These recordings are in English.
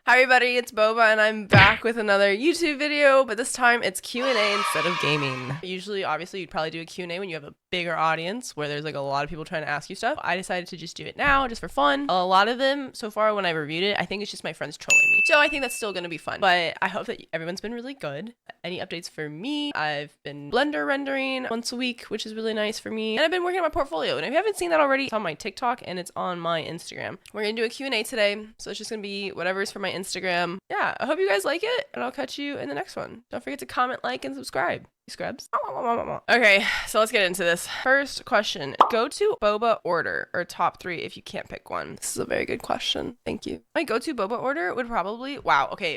Hi everybody, it's Boba and I'm back with another YouTube video, but this time it's Q&A instead of gaming. Usually, obviously, you'd probably do a Q&A when you have a bigger audience where there's like a lot of people trying to ask you stuff. I decided to just do it now, just for fun. A lot of them, so far when I reviewed it, I think it's just my friends trolling me. So I think that's still gonna be fun, but I hope that everyone's been really good. Any updates for me? I've been Blender rendering once a week, which is really nice for me. And I've been working on my portfolio. And if you haven't seen that already, it's on my TikTok and it's on my Instagram. We're gonna do a Q&A today, so it's just gonna be whatever's for my Instagram. Yeah, I hope you guys like it, and I'll catch you in the next one. Don't forget to comment, like, and subscribe. Scrubs. Okay, so let's get into this. First question. Go-to boba order, or top 3 if you can't pick one. This is a very good question. Thank you. My go-to boba order would probably,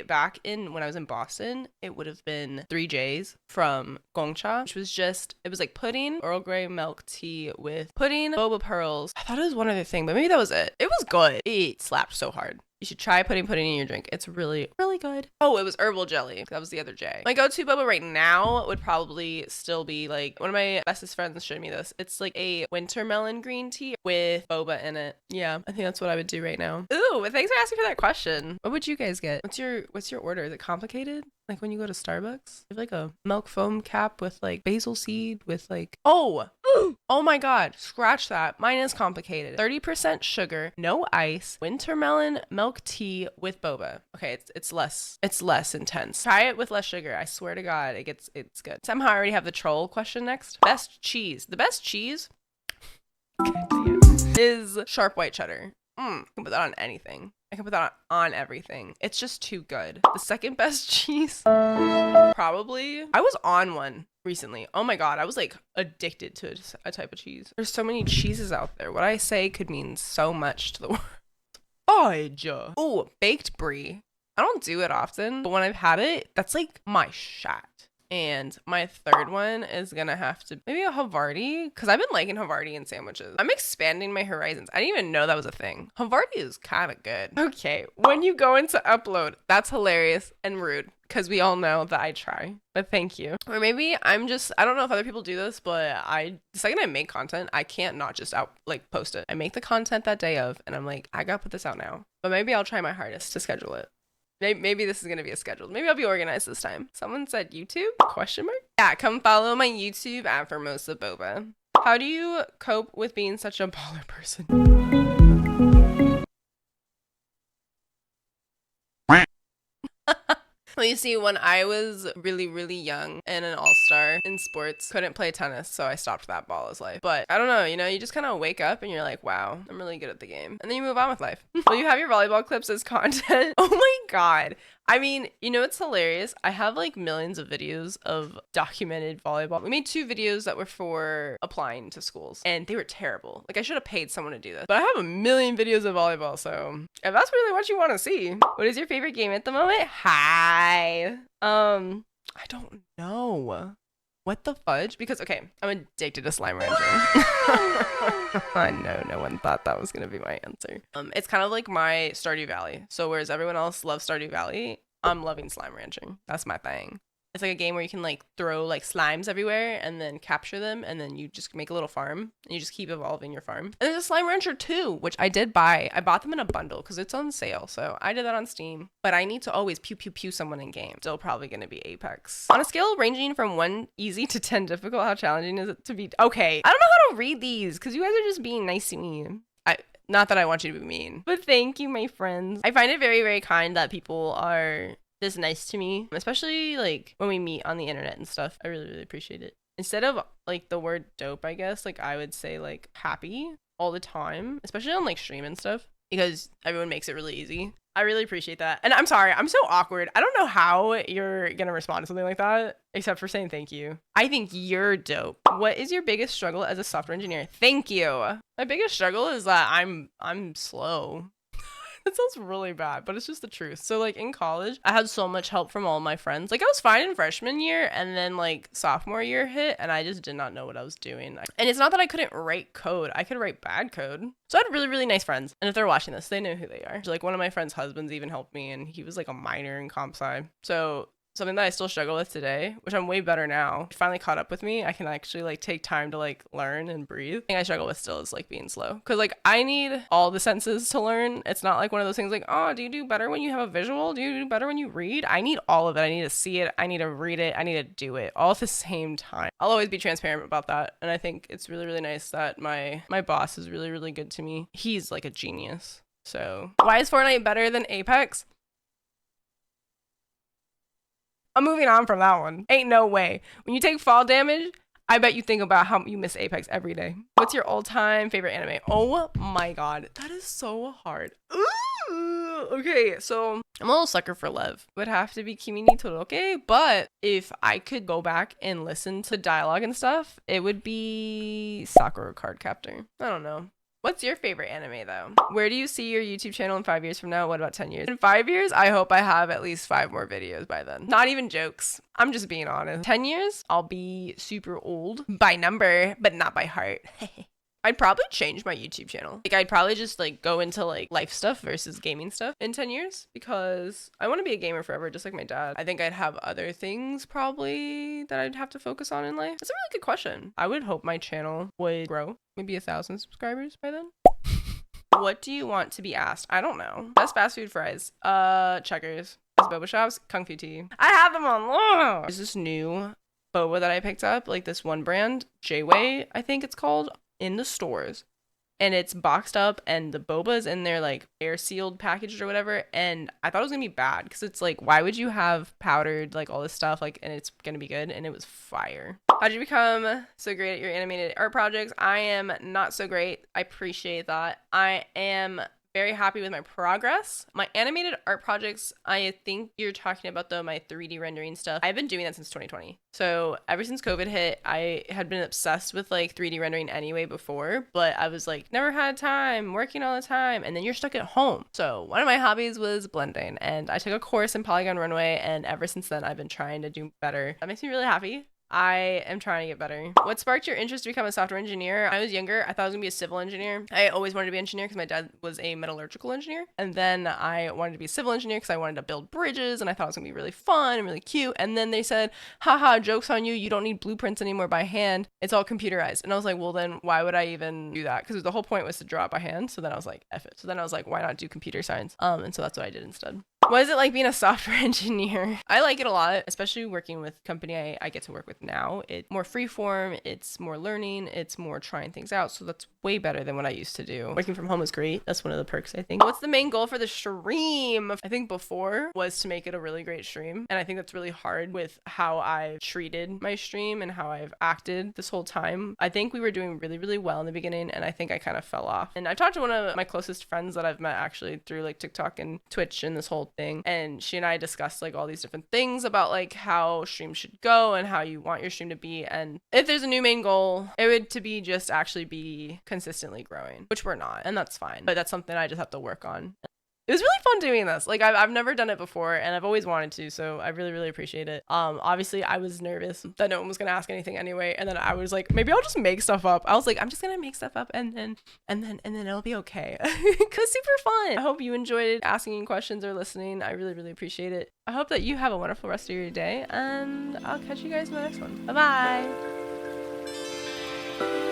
back in when I was in Boston, it would have been 3J's from Gongcha, which was just, it was like pudding, Earl Grey milk tea with pudding, boba pearls. I thought it was one other thing, but maybe that was it. It was good. It slapped so hard. You should try putting pudding in your drink. It's really, really good. Oh, it was herbal jelly. That was the other J. My go-to boba right now would probably still be like, one of my bestest friends showed me this. It's like a winter melon green tea with boba in it. Yeah, I think that's what I would do right now. Ooh, thanks for asking for that question. What would you guys get? What's your order? Is it complicated? Like when you go to Starbucks, you have like a milk foam cap with like basil seed with like, oh my God, scratch that. Mine is complicated. 30% sugar, no ice, winter melon milk tea with boba. Okay, it's less intense. Try it with less sugar. I swear to God, it's good. Somehow I already have the troll question next. Best cheese. The best cheese is sharp white cheddar. I can put that on anything. I can put that on everything. It's just too good. The second best cheese, probably. I was on one recently. Oh my God, I was like addicted to a type of cheese. There's so many cheeses out there. What I say could mean so much to the world. Fudge. Ooh, baked brie. I don't do it often, but when I've had it, that's like my shot. And my third one is gonna have to maybe a Havarti, because I've been liking Havarti in sandwiches. I'm expanding my horizons. I didn't even know that was a thing. Havarti is kind of good. Okay, when you go into upload, that's hilarious and rude, because we all know that I try, but thank you. Or maybe I don't know if other people do this, but the second I make content, I can't not just post it. I make the content that day of, and I'm like, I gotta put this out now. But maybe I'll try my hardest to schedule it. Maybe this is going to be a scheduled. Maybe I'll be organized this time. Someone said YouTube? Question mark? Yeah, come follow my YouTube at for-mosa-boba. How do you cope with being such a baller person? Well, you see, when I was really, really young and an all-star in sports, couldn't play tennis, so I stopped that ball as life. But I don't know, you just kind of wake up and you're like, wow, I'm really good at the game. And then you move on with life. Will you have your volleyball clips as content? Oh my God. I mean, it's hilarious. I have like millions of videos of documented volleyball. We made 2 videos that were for applying to schools, and they were terrible. Like, I should have paid someone to do this. But I have a million videos of volleyball, so if that's really what you want to see. What is your favorite game at the moment? Hi. I don't know. What the fudge? Because, okay, I'm addicted to slime ranching. I know no one thought that was going to be my answer. It's kind of like my Stardew Valley. So whereas everyone else loves Stardew Valley, I'm loving slime ranching. That's my thing. It's like a game where you can like throw like slimes everywhere and then capture them, and then you just make a little farm and you just keep evolving your farm. And there's a slime rancher too, which I did buy. I bought them in a bundle because it's on sale, so I did that on Steam. But I need to always pew pew pew someone in game. Still probably gonna be Apex. On a scale ranging from 1 easy to 10 difficult, how challenging is it to be? Okay, I don't know how to read these because you guys are just being nice to me. Not that I want you to be mean, but thank you, my friends. I find it very, very kind that people are this nice to me, especially like when we meet on the internet and stuff. I really, really appreciate it. Instead of like the word dope, I guess, like I would say like happy all the time, especially on like stream and stuff, because everyone makes it really easy. I really appreciate that. And I'm sorry, I'm so awkward. I don't know how you're gonna respond to something like that, except for saying thank you. I think you're dope. What is your biggest struggle as a software engineer? Thank you. My biggest struggle is that I'm slow. It sounds really bad, but it's just the truth. So like in college, I had so much help from all my friends. Like I was fine in freshman year, and then like sophomore year hit, and I just did not know what I was doing. And it's not that I couldn't write code. I could write bad code. So I had really, really nice friends. And if they're watching this, they know who they are. Like one of my friends' husbands even helped me, and he was like a minor in comp sci. So something that I still struggle with today, which I'm way better now. It finally caught up with me. I can actually like take time to like learn and breathe. The thing I struggle with still is like being slow. Cause like I need all the senses to learn. It's not like one of those things like, oh, do you do better when you have a visual? Do you do better when you read? I need all of it. I need to see it. I need to read it. I need to do it all at the same time. I'll always be transparent about that. And I think it's really, really nice that my boss is really, really good to me. He's like a genius. So why is Fortnite better than Apex? I'm moving on from that one. Ain't no way. When you take fall damage, I bet you think about how you miss Apex every day. What's your all-time favorite anime? Oh my god, that is so hard. Ooh, okay, so I'm a little sucker for love. Would have to be Kimi ni Toroke, but if I could go back and listen to dialogue and stuff, it would be Sakura Card Captor. I don't know. What's your favorite anime though? Where do you see your YouTube channel in 5 years from now? What about 10 years? In 5 years, I hope I have at least 5 more videos by then. Not even jokes. I'm just being honest. 10 years, I'll be super old by number, but not by heart. I'd probably change my YouTube channel. Like I'd probably just like go into like life stuff versus gaming stuff in 10 years because I want to be a gamer forever, just like my dad. I think I'd have other things probably that I'd have to focus on in life. That's a really good question. I would hope my channel would grow, maybe 1,000 subscribers by then. What do you want to be asked? I don't know. Best fast food fries. Checkers. Best boba shops. Kung Fu tea. I have them on. There's this new boba that I picked up, like this one brand, J-Way, I think it's called, in the stores, and it's boxed up and the boba's in there like air sealed packaged or whatever, and I thought it was gonna be bad because it's like, why would you have powdered like all this stuff like and it's gonna be good? And it was fire. How'd you become so great at your animated art projects? I am not so great. I appreciate that. I am very happy with my progress. My animated art projects, I think you're talking about though my 3D rendering stuff. I've been doing that since 2020. So ever since COVID hit, I had been obsessed with like 3D rendering anyway before, but I was like, never had time, working all the time, and then you're stuck at home. So one of my hobbies was blending, and I took a course in Polygon Runway, and ever since then I've been trying to do better. That makes me really happy. I am trying to get better. What sparked your interest to become a software engineer? When I was younger, I thought I was gonna be a civil engineer. I always wanted to be an engineer because my dad was a metallurgical engineer. And then I wanted to be a civil engineer because I wanted to build bridges and I thought it was gonna be really fun and really cute. And then they said, haha, joke's on you. You don't need blueprints anymore by hand. It's all computerized. And I was like, well, then why would I even do that? Because the whole point was to draw it by hand. So then I was like, F it. So then I was like, why not do computer science? And so that's what I did instead. What is it like being a software engineer? I like it a lot, especially working with the company I get to work with now. It's more freeform, it's more learning, it's more trying things out. So that's way better than what I used to do. Working from home is great. That's one of the perks, I think. What's the main goal for the stream? I think before was to make it a really great stream. And I think that's really hard with how I've treated my stream and how I've acted this whole time. I think we were doing really, really well in the beginning, and I think I kind of fell off. And I talked to one of my closest friends that I've met actually through like TikTok and Twitch and this whole thing, and she and I discussed like all these different things about like how streams should go and how you want your stream to be, and if there's a new main goal, it would to be just actually be consistently growing, which we're not, and that's fine, but that's something I just have to work on. It was really fun doing this. Like I've never done it before, and I've always wanted to, so I really, really appreciate it. Obviously I was nervous that no one was gonna ask anything anyway, and then I was like, maybe I'll just make stuff up. I was like, I'm just gonna make stuff up and then it'll be okay. Cause super fun. I hope you enjoyed asking questions or listening. I really, really appreciate it. I hope that you have a wonderful rest of your day, and I'll catch you guys in the next one. Bye bye.